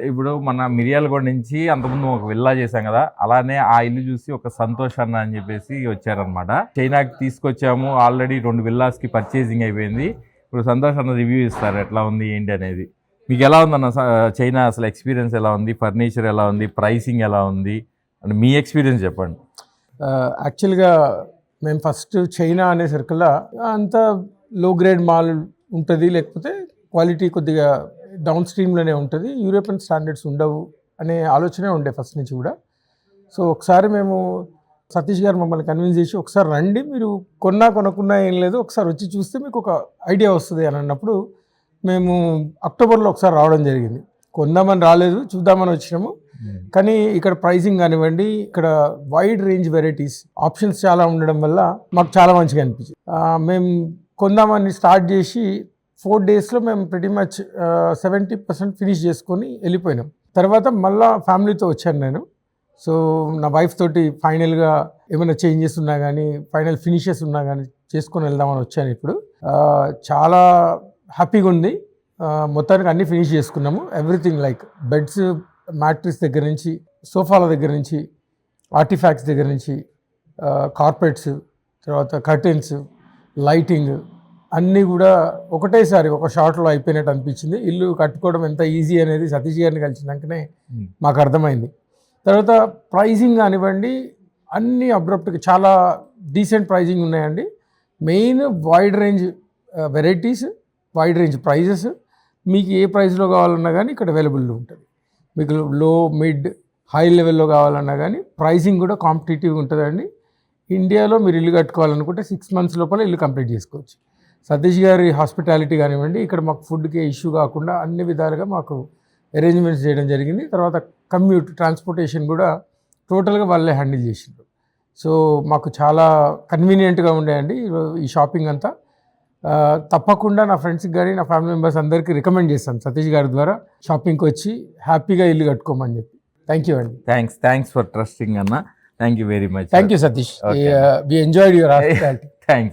ఇప్పుడు మన మిర్యాలగూడ నుంచి అంతకుముందు ఒక విల్లా చేశాం కదా, అలానే ఆ ఇల్లు చూసి ఒక సంతోష్ అన్న అని చెప్పేసి వచ్చారనమాట. చైనాకి తీసుకొచ్చాము, ఆల్రెడీ 2 విల్లాస్కి పర్చేసింగ్ అయిపోయింది. ఇప్పుడు సంతోష్ అన్న రివ్యూ ఇస్తారు ఎట్లా ఉంది ఏంటి అనేది. మీకు ఎలా ఉందన్న చైనా అసలు ఎక్స్పీరియన్స్ ఎలా ఉంది, ఫర్నిచర్ ఎలా ఉంది, ప్రైసింగ్ ఎలా ఉంది అంటే మీ ఎక్స్పీరియన్స్ చెప్పండి. యాక్చువల్గా మేము ఫస్ట్ చైనా అనే సర్కిల్లో అంత లో గ్రేడ్ మాల్ ఉంటుంది, లేకపోతే క్వాలిటీ కొద్దిగా డౌన్ స్ట్రీమ్లోనే ఉంటుంది, యూరోపియన్ స్టాండర్డ్స్ ఉండవు అనే ఆలోచనే ఉండే ఫస్ట్ నుంచి కూడా. సో ఒకసారి మేము సతీష్ గారు మమ్మల్ని కన్విన్స్ చేసి ఒకసారి రండి, మీరు కొనుక్కున్నా ఏం లేదు, ఒకసారి వచ్చి చూస్తే మీకు ఒక ఐడియా వస్తుంది అని అన్నప్పుడు మేము అక్టోబర్లో ఒకసారి రావడం జరిగింది. కొందామని రాలేదు, చూద్దామని వచ్చినాము. కానీ ఇక్కడ ప్రైసింగ్ కానివ్వండి, ఇక్కడ వైడ్ రేంజ్ వెరైటీస్ ఆప్షన్స్ చాలా ఉండడం వల్ల మాకు చాలా మంచిగా అనిపించింది. మేము కొందామని స్టార్ట్ చేసి 4 డేస్లో మేము ప్రిటీ మచ్ 70% ఫినిష్ చేసుకొని వెళ్ళిపోయినాం. తర్వాత మళ్ళీ ఫ్యామిలీతో వచ్చాను నేను. సో నా వైఫ్ తోటి ఫైనల్గా ఏమైనా చేంజెస్ ఉన్నా కానీ, ఫైనల్ ఫినిషెస్ ఉన్నా కానీ చేసుకొని వెళ్దామని వచ్చాను. ఇప్పుడు చాలా హ్యాపీగా ఉంది. మొత్తానికి అన్నీ ఫినిష్ చేసుకున్నాము. ఎవ్రీథింగ్ లైక్ బెడ్స్, మ్యాట్రిస్ దగ్గర నుంచి, సోఫాల దగ్గర నుంచి, ఆర్టిఫాక్ట్స్ దగ్గర నుంచి, కార్పెట్స్, తర్వాత కర్టెన్స్, లైటింగ్ అన్నీ కూడా ఒకటేసారి ఒక షాట్లో అయిపోయినట్టు అనిపించింది. ఇల్లు కట్టుకోవడం ఎంత ఈజీ అనేది సతీష్ గారిని కలిసినాకనే మాకు అర్థమైంది. తర్వాత ప్రైజింగ్ కానివ్వండి, అన్నీ అబ్రప్ట్గా చాలా డీసెంట్ ప్రైజింగ్ ఉన్నాయండి. Main wide range varieties, wide range prices. మీకు ఏ ప్రైస్లో కావాలన్నా కానీ ఇక్కడ అవైలబుల్ ఉంటుంది. మీకు లో, మిడ్, హై లెవెల్లో కావాలన్నా కానీ ప్రైజింగ్ కూడా కాంపిటేటివ్గా ఉంటుందండి. ఇండియాలో మీరు ఇల్లు కట్టుకోవాలనుకుంటే 6 months లోపల ఇల్లు కంప్లీట్ చేసుకోవచ్చు. సతీష్ గారి హాస్పిటాలిటీ కానివ్వండి, ఇక్కడ మాకు ఫుడ్కి ఇష్యూ కాకుండా అన్ని విధాలుగా మాకు అరేంజ్మెంట్స్ చేయడం జరిగింది. తర్వాత కమ్యూట్, ట్రాన్స్పోర్టేషన్ కూడా టోటల్గా వాళ్ళే హ్యాండిల్ చేసిండ్రు. సో మాకు చాలా కన్వీనియంట్గా ఉండేయండి ఈ షాపింగ్ అంతా. తప్పకుండా నా ఫ్రెండ్స్కి కానీ, నా ఫ్యామిలీ మెంబర్స్ అందరికీ రికమెండ్ చేస్తాను సతీష్ గారి ద్వారా షాపింగ్కి వచ్చి హ్యాపీగా ఇల్లు కట్టుకోమని చెప్పి. థ్యాంక్ యూ అండి. థ్యాంక్స్ ఫర్ ట్రస్టింగ్ అన్న. Thank you very much. Thank you Satish. We enjoyed your hospitality. Thanks.